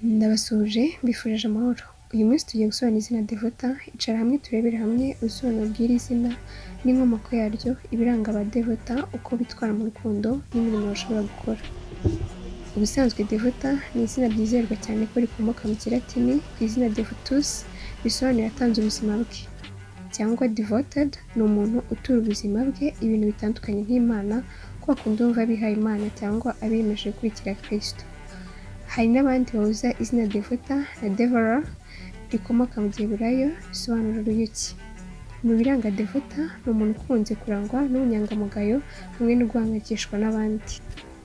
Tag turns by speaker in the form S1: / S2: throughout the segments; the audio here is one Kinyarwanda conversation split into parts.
S1: Ndabasuje mbifurije amahoro. Uyu munsi tugiye gusobanura izina Devota. Icara hamwe turebere hamwe ubusobanuro bw'iri zina n'inkomoko yaryo, ibiranga aba Devota, uko bitwara mu rukundo n'imirimo bashobora gukora. Ubusanzwe Devota ni izina ryizerwa cyane ko rikomoka mu Kilatini ku izina Devotus, bisobanura yatanze ubuzima bwe, cyangwa devoted ni umuntu utura ubuzima bwe ibintu bitandukanye nk'Imana, ko bakunda bumva bihaye Imana cyangwa abiyemeje gukurikira Kristo. Hari n'abandi bahuza izina Devota na Devorah rikomoka mu Giheburayo bisobanura uruyuki. Mu biranga Devota ni umuntu ukunze kurangwa n'ubunyangamugayo hamwe no guhangayikishwa n'abandi.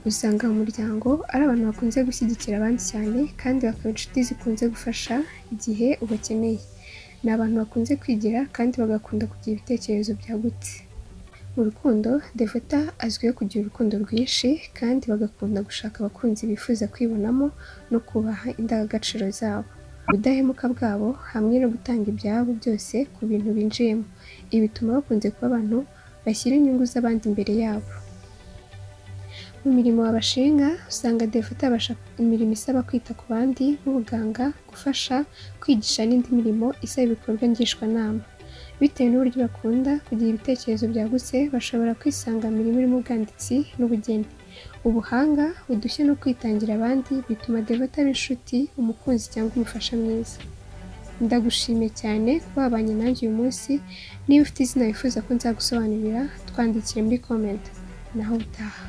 S1: Usanga mu muryango ari abantu bakunze gushyigikira abandi cyane kandi bakaba inshuti zikunze gufasha igihe ubakeneye. Ni abantu bakunze kwigira kandi bagakunda kugira ibitekerezo byagutse. Mu rukundo, Devota azwiho kugira urukundo rwinshi kandi bagakunda gushaka abakunzi bifuza kwibonamo no kubaha indangagaciro zabo, ubudahemuka bwabo hamwe no gutanga ibyabo byose ku bintu binjiyemo. Ibi bituma bakunze kuba abantu bashyira inyungu z'abandi imbere yabo. Mu mirimo babashinga usanga Devota abasha imirimo isaba kwita ku bandi nk'ubuganga, gufasha, kwigisha n'indi mirimo isaba ibikorwa ngishwanama. Bitewe n'uburyo bakunda kugira ibitekerezo byagutse, bashobora kwisanga mu mirimo irimo ubwanditsi n'ubugeni. Ubuhanga, udushya no kwitangira abandi bituma Devota aba inshuti, umukunzi cyangwa umufasha mwiza. Ndagushimiye cyane kuba wabanye nanjye uyu munsi. Niba ufite izina wifuza ko nzagusobanurira, twandikire muri comment. Naho utaha.